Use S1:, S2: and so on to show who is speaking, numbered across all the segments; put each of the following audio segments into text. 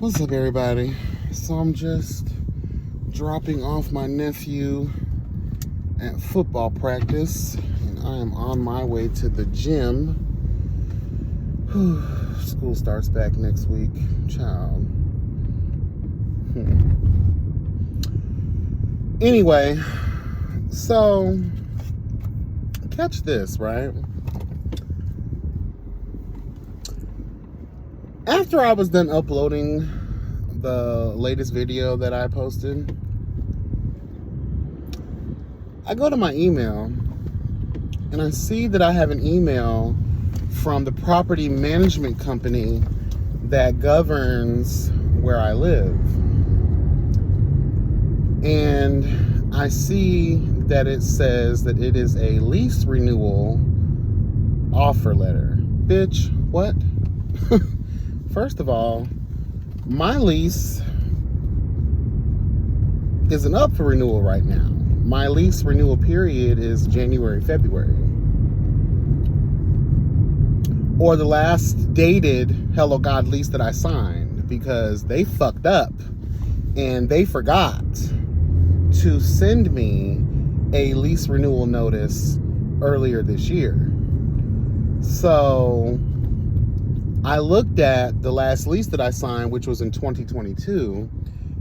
S1: What's up, everybody? So I'm just dropping off my nephew at football practice, and I am on my way to the gym. Whew. School starts back next week, child. Anyway, so catch this, right? After I was done uploading the latest video that I posted, I go to my email and I see that I have an email from the property management company that governs where I live. And I see that it says that it is a lease renewal offer letter. Bitch, what? First of all, my lease isn't up for renewal right now. My lease renewal period is January, February. Or the last dated Hello God lease that I signed, because they fucked up and they forgot to send me a lease renewal notice earlier this year. So I looked at the last lease that I signed, which was in 2022,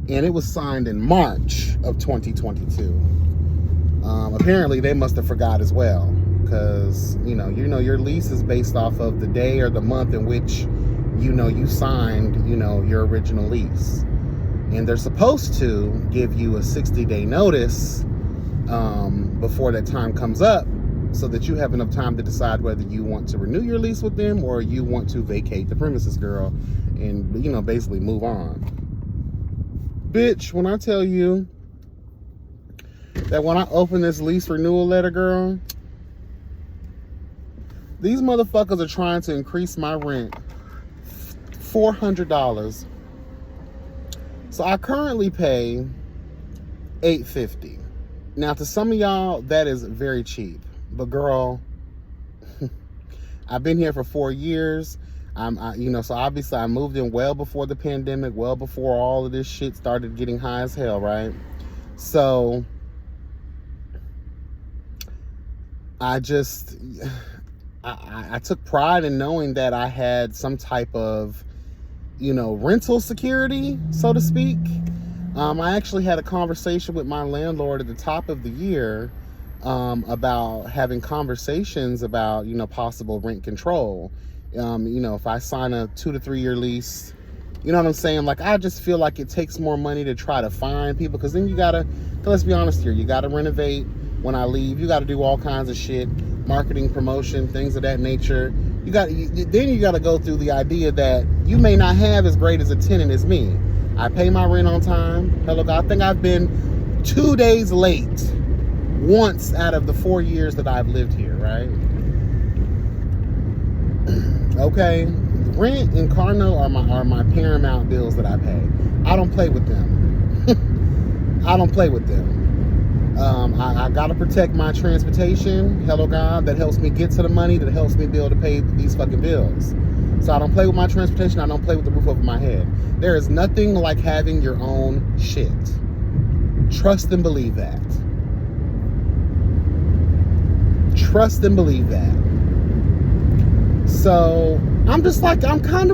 S1: and it was signed in March of 2022. Apparently, they must have forgot as well, because your lease is based off of the day or the month in which you signed your original lease, and they're supposed to give you a 60-day notice before that time comes up, so that you have enough time to decide whether you want to renew your lease with them or you want to vacate the premises, girl, and basically move on. Bitch, when I tell you that when I open this lease renewal letter, girl, these motherfuckers are trying to increase my rent $400. So I currently pay $850. Now, to some of y'all, that is very cheap. But girl, I've been here for 4 years. So obviously I moved in well before the pandemic, well before all of this shit started getting high as hell, right? So I took pride in knowing that I had some type of, rental security, so to speak. I actually had a conversation with my landlord at the top of the year about having conversations about, possible rent control. If I sign a 2 to 3 year lease, you know what I'm saying? Like, I just feel like it takes more money to try to find people, because then let's be honest here, you gotta renovate when I leave. You gotta do all kinds of shit, marketing, promotion, things of that nature. Then you gotta go through the idea that you may not have as great as a tenant as me. I pay my rent on time. Hello, God. I think I've been 2 days late once out of the 4 years that I've lived here, right? Okay, rent and car note are my paramount bills that I pay. I don't play with them. I don't play with them. I gotta protect my transportation. Hello, God, that helps me get to the money, that helps me be able to pay these fucking bills. So I don't play with my transportation. I don't play with the roof over my head. There is nothing like having your own shit. Trust and believe that. Trust and believe that. So I'm kind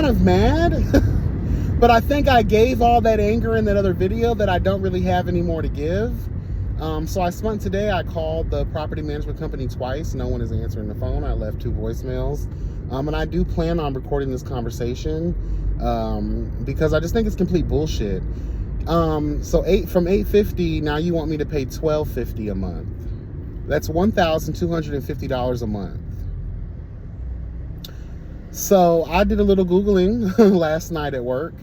S1: of mad. But I think I gave all that anger in that other video that I don't really have any more to give. So I called the property management company twice. No one is answering the phone. I left 2 voicemails. And I do plan on recording this conversation because I just think it's complete bullshit. From $850, now you want me to pay $1,250 a month. That's $1,250 a month. So I did a little Googling last night at work,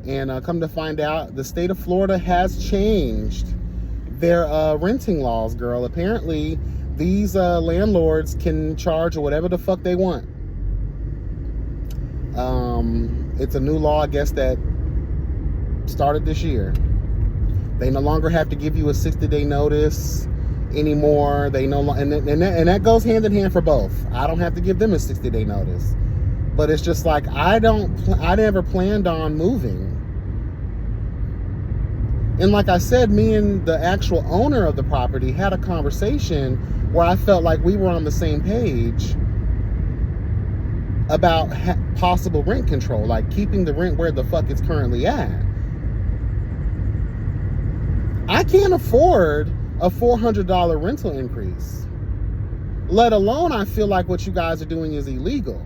S1: and come to find out, the state of Florida has changed their renting laws, girl. Apparently, these landlords can charge whatever the fuck they want. It's a new law, I guess, that started this year. They no longer have to give you a 60-day notice anymore. They no longer, and that goes hand in hand for both. I don't have to give them a 60-day notice. But it's just like, I never planned on moving. And like I said, me and the actual owner of the property had a conversation where I felt like we were on the same page about possible rent control, like keeping the rent where the fuck it's currently at. I can't afford a $400 rental increase, let alone I feel like what you guys are doing is illegal.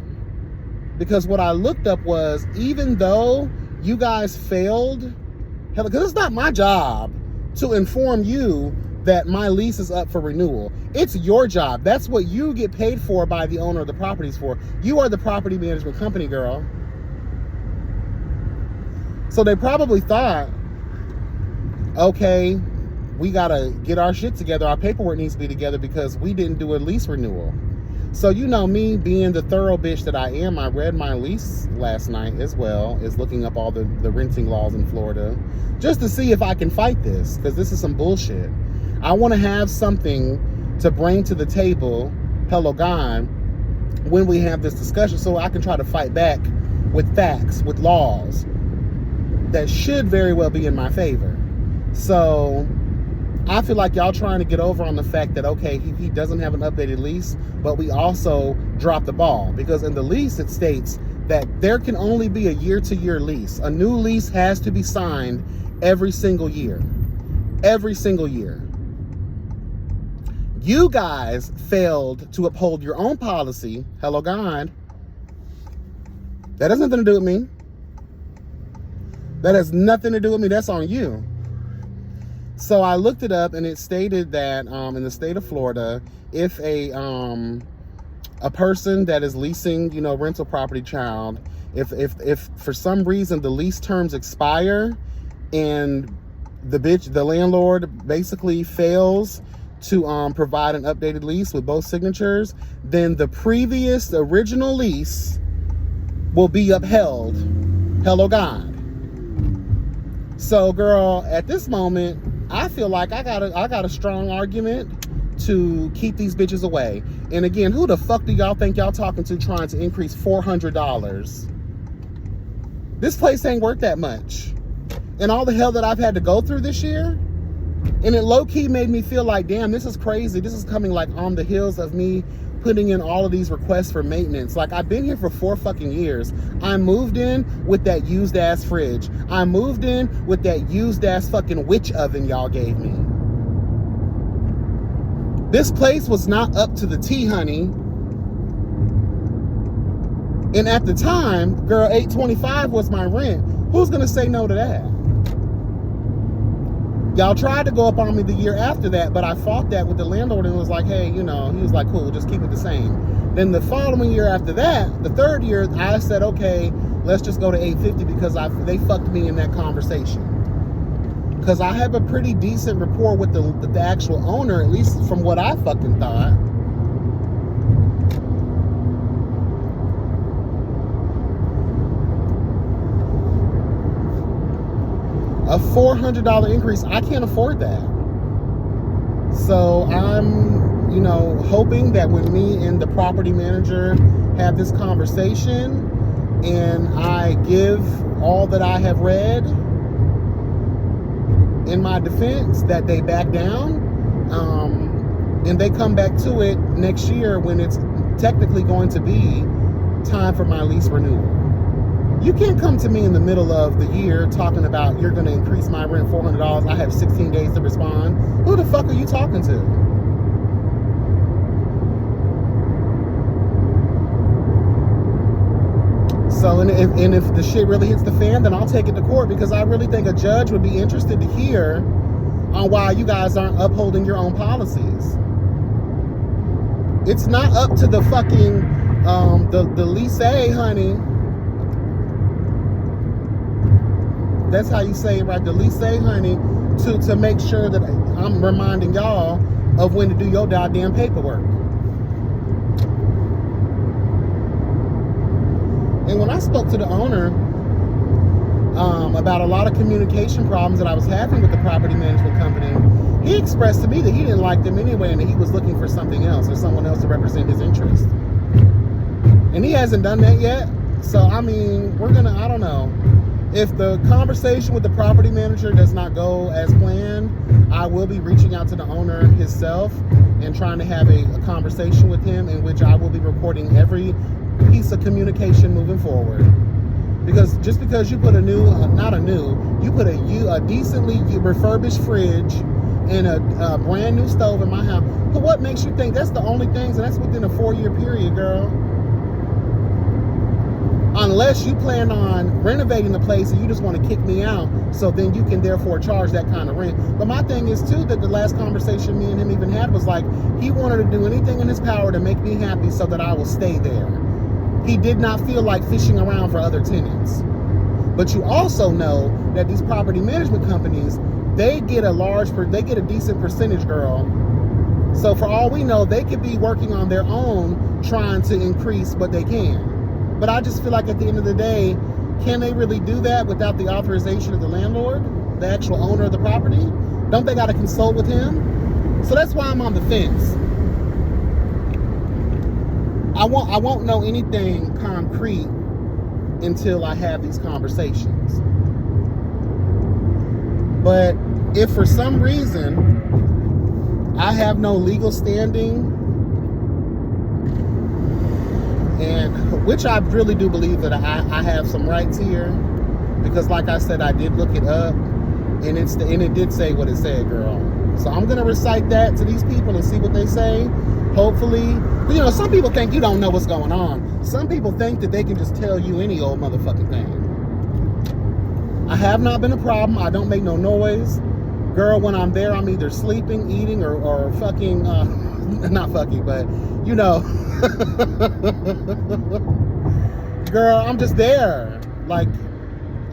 S1: Because what I looked up was, even though you guys failed, because it's not my job to inform you that my lease is up for renewal. It's your job. That's what you get paid for by the owner of the properties for. You are the property management company, girl. So they probably thought, okay, we gotta get our shit together. Our paperwork needs to be together because we didn't do a lease renewal. So you know me being the thorough bitch that I am, I read my lease last night as well as looking up all the renting laws in Florida just to see if I can fight this, because this is some bullshit. I want to have something to bring to the table, hello God, when we have this discussion, so I can try to fight back with facts, with laws that should very well be in my favor. So I feel like y'all trying to get over on the fact that, okay, he doesn't have an updated lease, but we also dropped the ball. Because in the lease, it states that there can only be a year-to-year lease. A new lease has to be signed every single year. Every single year. You guys failed to uphold your own policy. Hello, God. That has nothing to do with me. That has nothing to do with me. That's on you. So I looked it up, and it stated that in the state of Florida, if a person that is leasing, rental property, child, if for some reason the lease terms expire and the landlord basically fails to provide an updated lease with both signatures, then the original lease will be upheld. Hello, God. So, girl, at this moment, I feel like I got a strong argument to keep these bitches away. And again, who the fuck do y'all think y'all talking to trying to increase $400? This place ain't worth that much. And all the hell that I've had to go through this year, and it low-key made me feel like, damn, this is crazy. This is coming like on the heels of me putting in all of these requests for maintenance. Like, I've been here for 4 fucking years. I moved in with that used ass fridge. I moved in with that used ass fucking witch oven y'all gave me. This place was not up to the T, honey. And at the time, girl, $825 was my rent. Who's gonna say no to that? Y'all tried to go up on me the year after that, but I fought that with the landlord and was like, hey, he was like, cool, just keep it the same. Then the following year after that, the third year, I said, okay, let's just go to $850 because they fucked me in that conversation. Because I have a pretty decent rapport with the actual owner, at least from what I fucking thought. A $400 increase, I can't afford that. So I'm, hoping that when me and the property manager have this conversation and I give all that I have read in my defense, that they back down, and they come back to it next year when it's technically going to be time for my lease renewal. You can't come to me in the middle of the year talking about you're going to increase my rent $400. I have 16 days to respond. Who the fuck are you talking to? So, and if the shit really hits the fan, then I'll take it to court, because I really think a judge would be interested to hear on why you guys aren't upholding your own policies. It's not up to the fucking, the lease, honey. That's how you say it, right? The lease, honey, to make sure that I'm reminding y'all of when to do your goddamn paperwork. And when I spoke to the owner about a lot of communication problems that I was having with the property management company, he expressed to me that he didn't like them anyway and that he was looking for something else or someone else to represent his interest. And he hasn't done that yet. So, I mean, I don't know. If the conversation with the property manager does not go as planned, I will be reaching out to the owner himself and trying to have a conversation with him, in which I will be reporting every piece of communication moving forward. Because just because you put you put a decently refurbished fridge and a brand new stove in my house, but what makes you think that's the only things, and that's within a 4-year period, girl? Unless you plan on renovating the place and you just want to kick me out, so then you can therefore charge that kind of rent. But my thing is too, that the last conversation me and him even had was like, he wanted to do anything in his power to make me happy so that I will stay there. He did not feel like fishing around for other tenants. But you also know that these property management companies, they get a decent percentage, girl. So for all we know, they could be working on their own trying to increase what they can. But I just feel like at the end of the day, can they really do that without the authorization of the landlord, the actual owner of the property? Don't they got to consult with him? So that's why I'm on the fence. I won't know anything concrete until I have these conversations. But if for some reason I have no legal standing, and which I really do believe that I have some rights here, because like I said, I did look it up, and it did say what it said, girl. So I'm gonna recite that to these people and see what they say. Hopefully, you know, some people think you don't know what's going on. Some people think that they can just tell you any old motherfucking thing. I have not been a problem. I don't make no noise, girl. When I'm there, I'm either sleeping, eating, or fucking. Not fucking, but you know. Girl, I'm just there. Like,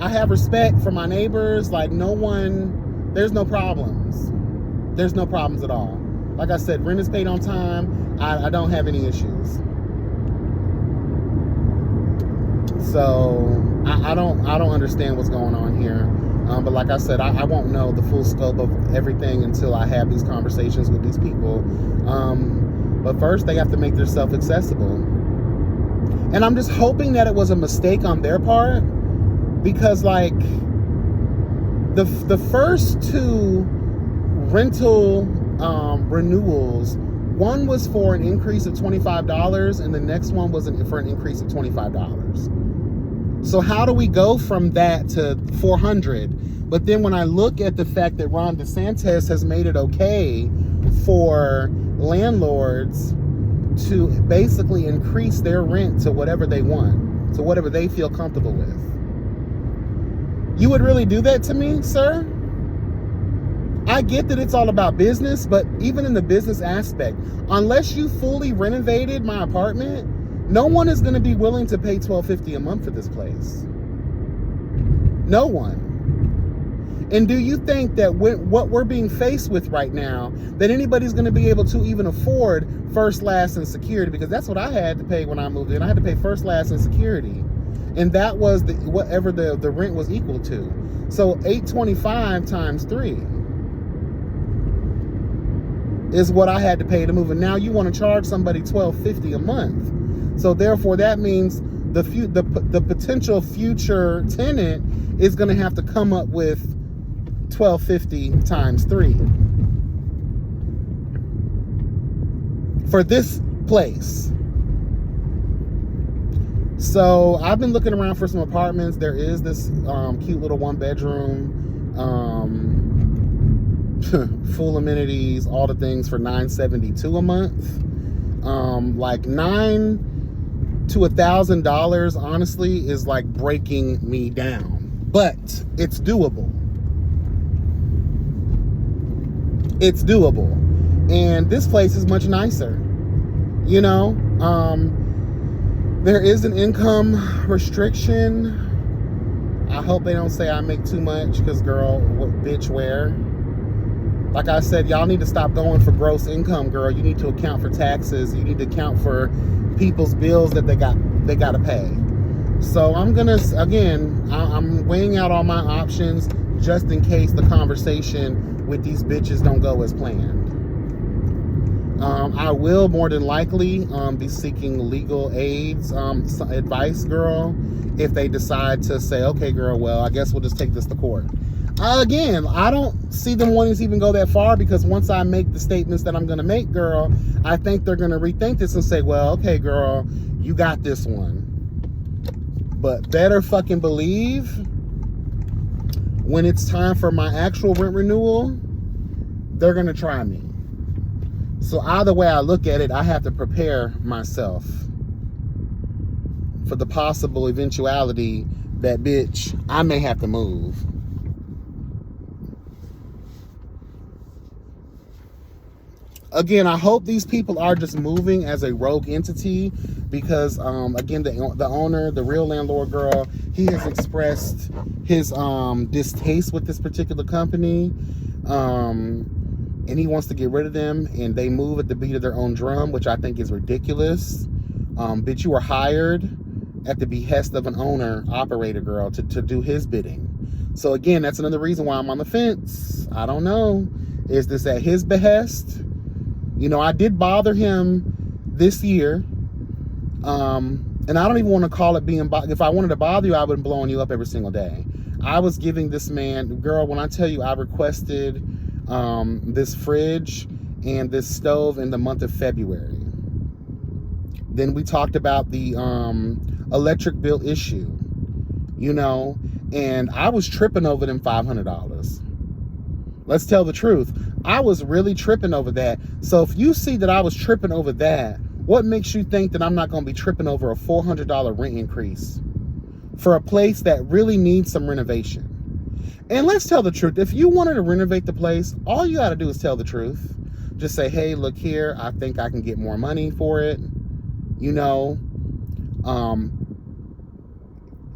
S1: I have respect for my neighbors. Like, there's no problems. There's no problems at all. Like I said, rent is paid on time. I don't have any issues. So I don't understand what's going on here. But like I said, I won't know the full scope of everything until I have these conversations with these people. But first, they have to make themselves accessible. And I'm just hoping that it was a mistake on their part, because like the first 2 rental renewals, one was for an increase of $25 and the next one was for an increase of $25. So how do we go from that to $400? But then when I look at the fact that Ron DeSantis has made it okay for landlords to basically increase their rent to whatever they want, to whatever they feel comfortable with. You would really do that to me, sir? I get that it's all about business, but even in the business aspect, unless you fully renovated my apartment, no one is going to be willing to pay $12.50 a month for this place. No one. And do you think that what we're being faced with right now, that anybody's going to be able to even afford first, last, and security? Because that's what I had to pay when I moved in. I had to pay first, last, and security. And that was whatever the rent was equal to. So $825 times 3 is what I had to pay to move. And now you want to charge somebody $12.50 a month. So therefore, that means the potential future tenant is going to have to come up with $12.50 times 3 for this place. So I've been looking around for some apartments. There is this cute little 1-bedroom, full amenities, all the things for $972 a month. Like $900 to $1,000, honestly, is like breaking me down. But it's doable. It's doable. And this place is much nicer. You know, there is an income restriction. I hope they don't say I make too much, because girl, bitch, where? Like I said, y'all need to stop going for gross income, girl. You need to account for taxes. You need to account for people's bills that they got to pay. So I'm weighing out all my options just in case the conversation with these bitches don't go as planned. I will more than likely be seeking legal aids, advice, girl, if they decide to say, okay, girl, well, I guess we'll just take this to court. Again, I don't see them wanting to even go that far, because once I make the statements that I'm going to make, girl, I think they're going to rethink this and say, well, okay, girl, you got this one. But better fucking believe when it's time for my actual rent renewal, they're going to try me. So either way I look at it, I have to prepare myself for the possible eventuality that, bitch, I may have to move. Again, I hope these people are just moving as a rogue entity, because, again, the owner, the real landlord, girl, he has expressed his distaste with this particular company, and he wants to get rid of them, and they move at the beat of their own drum, which I think is ridiculous. Bitch, you were hired at the behest of an owner, operator, girl, to do his bidding. So again, that's another reason why I'm on the fence. I don't know. Is this at his behest? You know, I did bother him this year. And I don't even want to call it being, if I wanted to bother you, I would have blown you up every single day. I was giving this man, girl, when I tell you I requested this fridge and this stove in the month of February. Then we talked about the electric bill issue, you know, and I was tripping over them $500. Let's tell the truth. I was really tripping over that. So if you see that I was tripping over that, what makes you think that I'm not going to be tripping over a $400 rent increase for a place that really needs some renovation? And let's tell the truth. If you wanted to renovate the place, all you got to do is tell the truth. Just say, hey, look here, I think I can get more money for it. You know,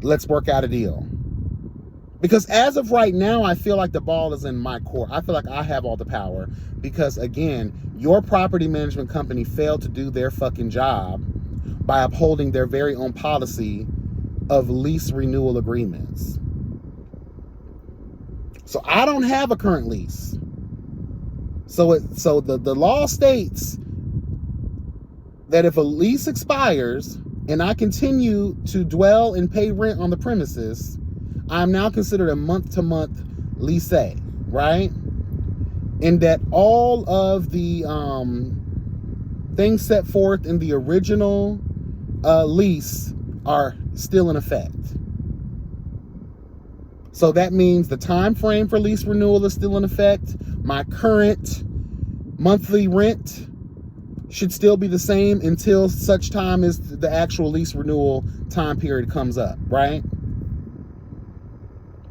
S1: let's work out a deal. Because as of right now, I feel like the ball is in my court. I feel like I have all the power. Because again, your property management company failed to do their fucking job by upholding their very own policy of lease renewal agreements. So I don't have a current lease. So the law states that if a lease expires and I continue to dwell and pay rent on the premises, I'm now considered a month-to-month leasee, right? And that all of the things set forth in the original lease are still in effect. So that means the time frame for lease renewal is still in effect. My current monthly rent should still be the same until such time as the actual lease renewal time period comes up, right?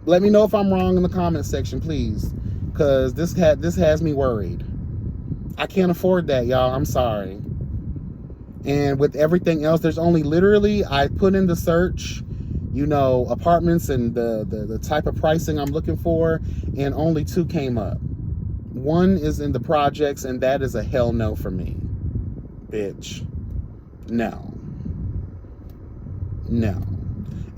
S1: Let me know if I'm wrong in the comment section, please, because this has me worried. I can't afford that, y'all. I'm sorry. And with everything else, there's only literally, I put in the search, you know, apartments and the type of pricing I'm looking for, and only 2 came up. One is in the projects, and that is a hell no for me. Bitch. No. No.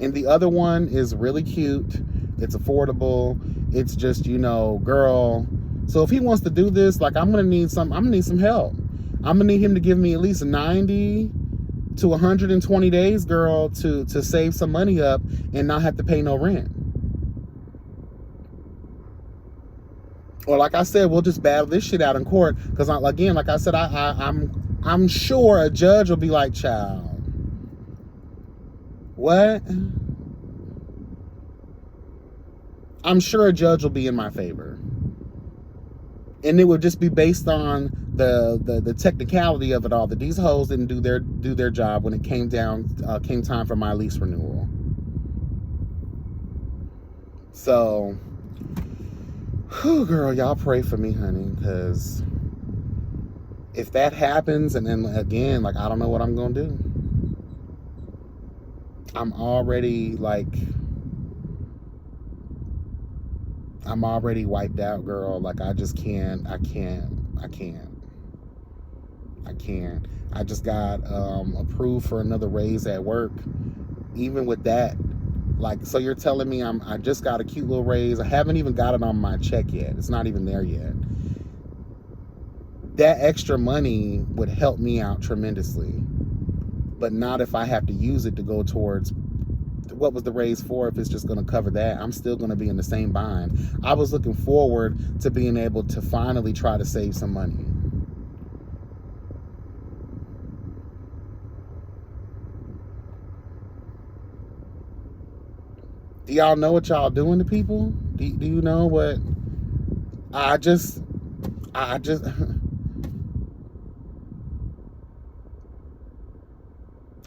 S1: And the other one is really cute. It's affordable. It's just, you know, girl. So if he wants to do this, like, I'm gonna need some help. I'm gonna need him to give me at least 90 to 120 days, girl, to save some money up and not have to pay no rent. Or like I said, we'll just battle this shit out in court. Because again, like I said, I'm sure a judge will be like, child, what? I'm sure a judge will be in my favor. And it would just be based on the technicality of it all, that these hoes didn't do their job when it came time for my lease renewal. So, whew, girl, y'all pray for me, honey, because if that happens, and then again, like, I don't know what I'm gonna do. I'm already wiped out, girl. Like, I just can't. I just got approved for another raise at work. Even with that, like, so you're telling me I just got a cute little raise. I haven't even got it on my check yet. It's not even there yet. that extra money would help me out tremendously. But not if I have to use it to go towards what was the raise for. If it's just going to cover that, I'm still going to be in the same bind. I was looking forward to being able to finally try to save some money. Do y'all know what y'all doing to people? Do you know what? I just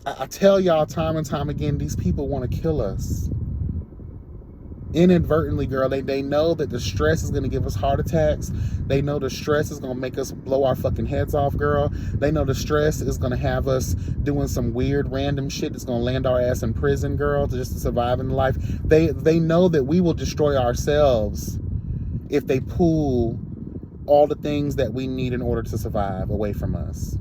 S1: I tell y'all time and time again, these people want to kill us. Inadvertently, girl. They know that the stress is going to give us heart attacks. They know the stress is going to make us blow our fucking heads off, girl. They know the stress is going to have us doing some weird random shit that's going to land our ass in prison, girl, just to survive in life. They know that we will destroy ourselves if they pull all the things that we need in order to survive away from us.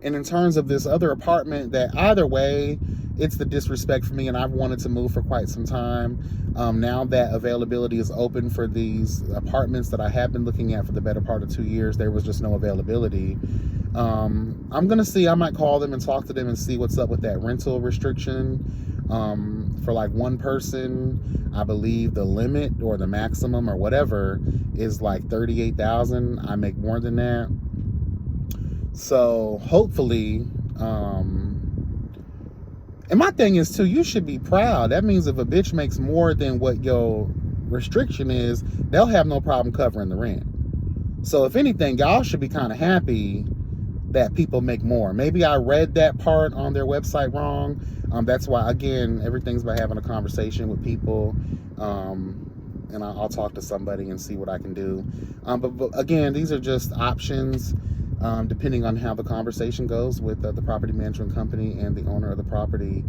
S1: And in terms of this other apartment, that either way, it's the disrespect for me, and I've wanted to move for quite some time. Now that availability is open for these apartments that I have been looking at for the better part of 2 years, there was just no availability. I'm going to see, I might call them and talk to them and see what's up with that rental restriction. For like one person, I believe the limit or the maximum or whatever is like $38,000. I make more than that. So hopefully, and my thing is too, you should be proud. That means if a bitch makes more than what your restriction is, they'll have no problem covering the rent. So if anything, y'all should be kind of happy that people make more. Maybe I read that part on their website wrong. That's why, again, everything's about having a conversation with people. And I'll talk to somebody and see what I can do. But again, these are just options. Depending on how the conversation goes with the property management company and the owner of the property.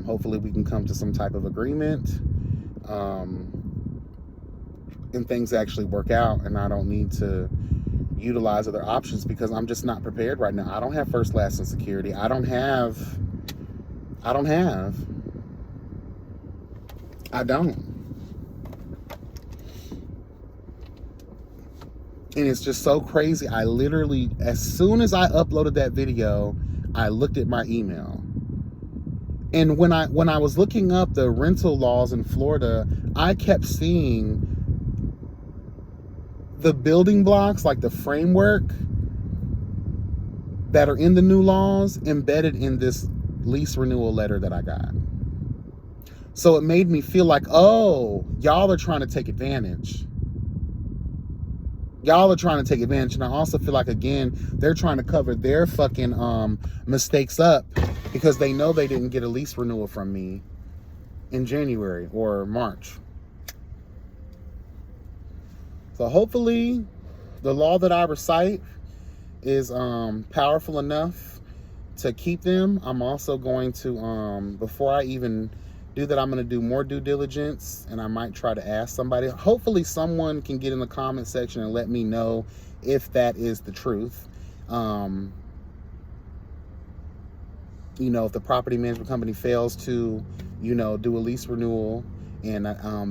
S1: Hopefully we can come to some type of agreement, and things actually work out, and I don't need to utilize other options because I'm just not prepared right now. I don't have first, last, and security. I don't. And it's just so crazy. I literally, as soon as I uploaded that video, I looked at my email. And when I was looking up the rental laws in Florida, I kept seeing the building blocks, like the framework that are in the new laws embedded in this lease renewal letter that I got. So it made me feel like, oh, y'all are trying to take advantage. Y'all are trying to take advantage. And I also feel like, again, they're trying to cover their fucking mistakes up because they know they didn't get a lease renewal from me in January or March. So hopefully the law that I recite is powerful enough to keep them. I'm also going to, before I even do that, I'm going to do more due diligence, and I might try to ask somebody. Hopefully someone can get in the comment section and let me know if that is the truth. You know, if the property management company fails to, you know, do a lease renewal and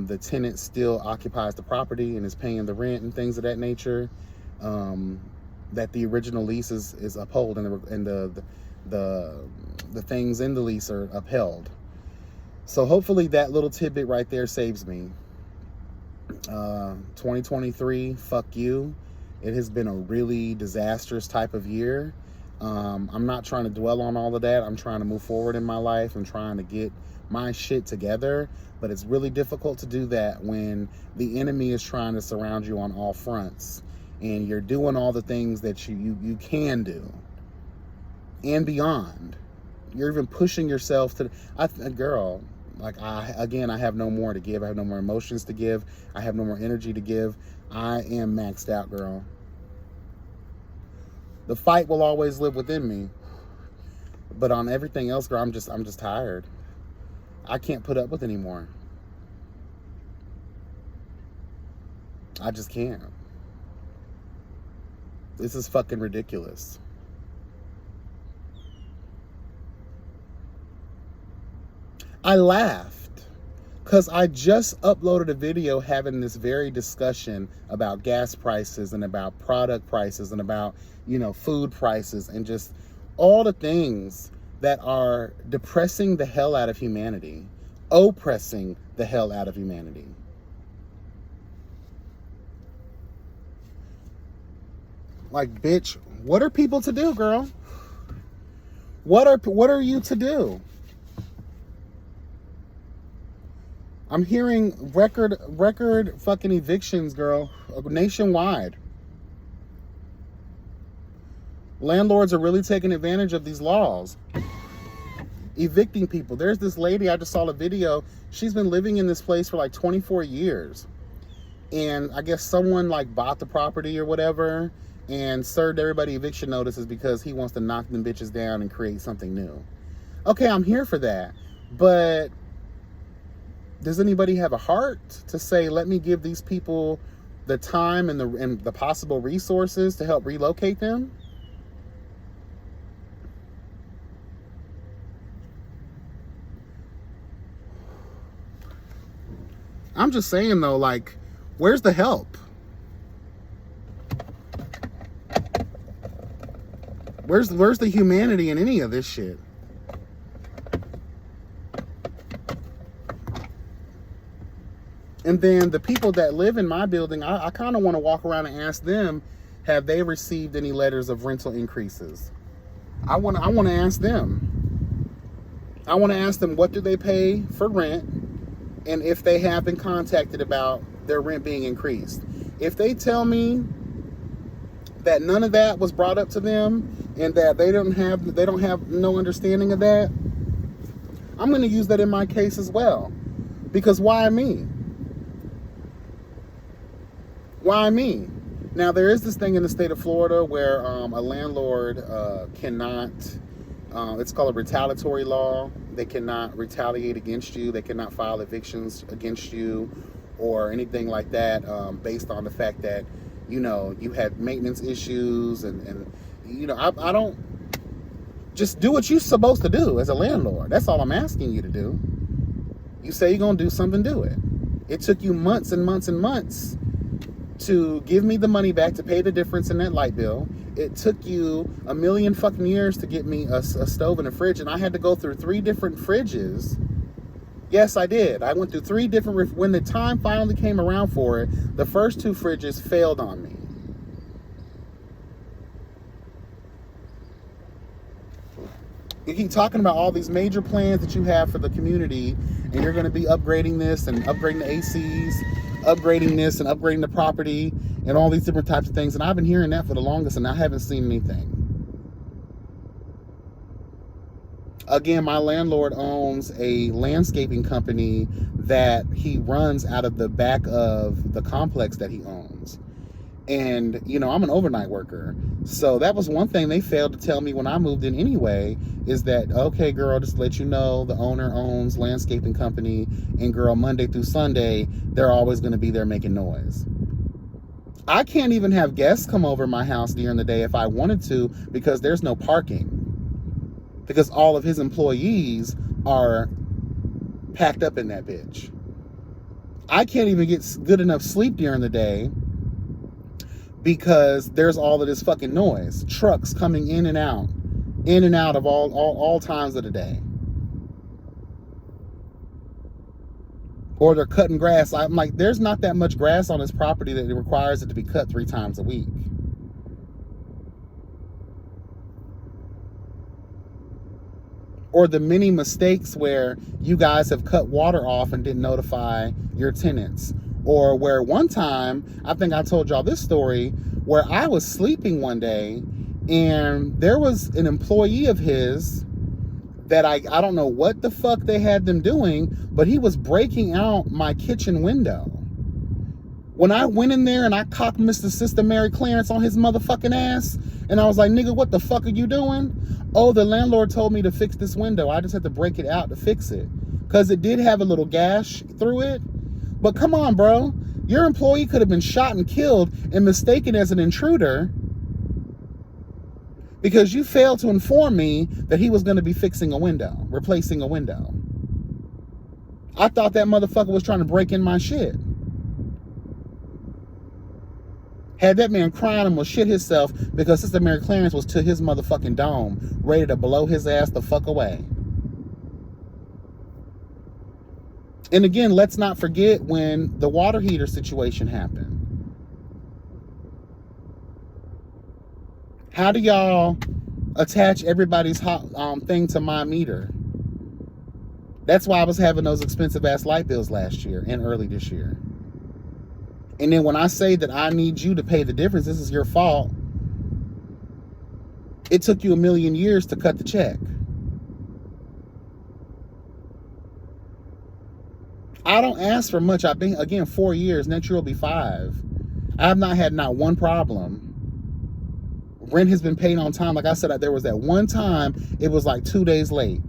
S1: the tenant still occupies the property and is paying the rent and things of that nature, that the original lease is upheld and the things in the lease are upheld. So hopefully that little tidbit right there saves me. 2023, fuck you. It has been a really disastrous type of year. I'm not trying to dwell on all of that. I'm trying to move forward in my life. I'm trying to get my shit together. But it's really difficult to do that when the enemy is trying to surround you on all fronts. And you're doing all the things that you can do. And beyond. You're even pushing yourself to... girl... Like, I have no more to give. I have no more emotions to give. I have no more energy to give. I am maxed out, girl. The fight will always live within me. But on everything else, girl, I'm just tired. I can't put up with anymore. I just can't. This is fucking ridiculous. I laughed because I just uploaded a video having this very discussion about gas prices and about product prices and about, food prices and just all the things that are depressing the hell out of humanity, oppressing the hell out of humanity. Like, bitch, what are people to do, girl? What are you to do? I'm hearing record fucking evictions, girl, nationwide. Landlords are really taking advantage of these laws, evicting people. There's this lady, I just saw a video. She's been living in this place for like 24 years. And I guess someone like bought the property or whatever and served everybody eviction notices because he wants to knock them bitches down and create something new. Okay, I'm here for that. But does anybody have a heart to say, let me give these people the time and the possible resources to help relocate them? I'm just saying though, like, where's the help? Where's the humanity in any of this shit? And then the people that live in my building, I kind of want to walk around and ask them, have they received any letters of rental increases? I want to ask them. I want to ask them, what do they pay for rent? And if they have been contacted about their rent being increased. If they tell me that none of that was brought up to them and that they don't have no understanding of that, I'm going to use that in my case as well. Because why me? Why me? Now, there is this thing in the state of Florida where a landlord cannot, it's called a retaliatory law. They cannot retaliate against you. They cannot file evictions against you or anything like that based on the fact that, you had maintenance issues and I don't, just do what you're supposed to do as a landlord. That's all I'm asking you to do. You say you're going to do something, do it. It took you months and months and months to give me the money back to pay the difference in that light bill. It took you a million fucking years to get me a stove and a fridge, and I had to go through 3 different fridges. Yes, I did. I went through 3 different, when the time finally came around for it, the first 2 fridges failed on me. You keep talking about all these major plans that you have for the community, and you're going to be upgrading this and upgrading the ACs, upgrading this and upgrading the property and all these different types of things. And I've been hearing that for the longest and I haven't seen anything. Again, my landlord owns a landscaping company that he runs out of the back of the complex that he owns. And, I'm an overnight worker. So that was one thing they failed to tell me when I moved in anyway, is that, okay, girl, just to let you know, the owner owns landscaping company, and girl, Monday through Sunday, they're always going to be there making noise. I can't even have guests come over my house during the day if I wanted to, because there's no parking. Because all of his employees are packed up in that bitch. I can't even get good enough sleep during the day because there's all of this fucking noise. Trucks coming in and out of all times of the day. Or they're cutting grass. I'm like, there's not that much grass on this property that it requires it to be cut 3 times a week. Or the many mistakes where you guys have cut water off and didn't notify your tenants. Or where one time, I think I told y'all this story, where I was sleeping one day and there was an employee of his that I don't know what the fuck they had them doing, but he was breaking out my kitchen window. When I went in there and I cocked Mr. Sister Mary Clarence on his motherfucking ass, and I was like, nigga, what the fuck are you doing? Oh, the landlord told me to fix this window. I just had to break it out to fix it. Because it did have a little gash through it. But come on, bro. Your employee could have been shot and killed and mistaken as an intruder because you failed to inform me that he was going to be fixing a window, replacing a window. I thought that motherfucker was trying to break in my shit. Had that man crying and will shit himself because Sister Mary Clarence was to his motherfucking dome, ready to blow his ass the fuck away. And again, let's not forget when the water heater situation happened. How do y'all attach everybody's thing to my meter? That's why I was having those expensive ass light bills last year and early this year. And then when I say that I need you to pay the difference, this is your fault. It took you 1,000,000 years to cut the check. I don't ask for much. I've been, again, 4 years. Next year will be 5. I have not had not one problem. Rent has been paid on time. Like I said, there was that one time, it was like 2 days late.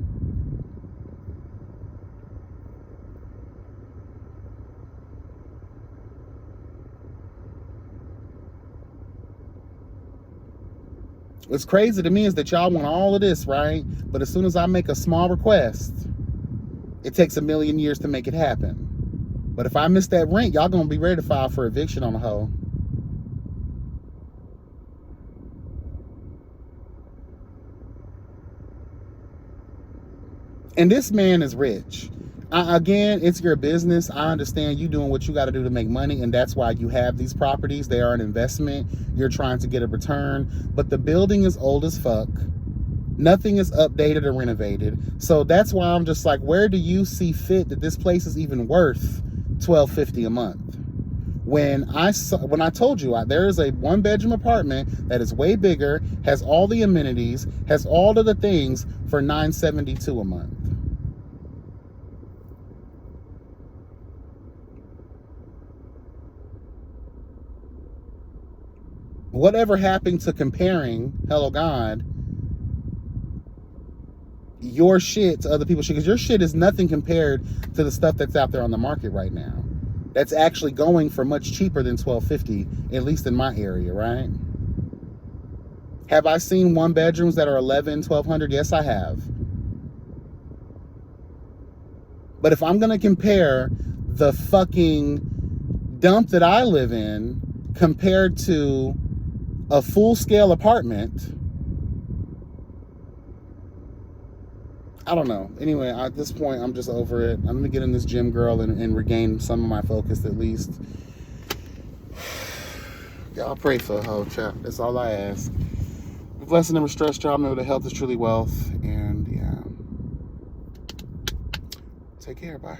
S1: What's crazy to me is that y'all want all of this, right? But as soon as I make a small request, it takes 1,000,000 years to make it happen. But if I miss that rent, y'all gonna be ready to file for eviction on the hoe. And this man is rich. Again, it's your business. I understand you doing what you got to do to make money, and that's why you have these properties. They are an investment. You're trying to get a return. But the building is old as fuck. Nothing is updated or renovated. So that's why I'm just like, where do you see fit that this place is even worth $1,250 a month? When I told you there is a 1-bedroom apartment that is way bigger, has all the amenities, has all of the things for $972 a month. Whatever happened to comparing, hello God, your shit to other people's shit? Because your shit is nothing compared to the stuff that's out there on the market right now. That's actually going for much cheaper than $1,250, at least in my area, right? Have I seen 1-bedrooms that are $1,100, $1,200? Yes, I have. But if I'm going to compare the fucking dump that I live in compared to a full-scale apartment, I don't know. Anyway, at this point, I'm just over it. I'm going to get in this gym, girl, and regain some of my focus at least. Y'all pray for a hoe, chat. That's all I ask. Blessing and stress, y'all. Remember that health is truly wealth. And, yeah. Take care. Bye.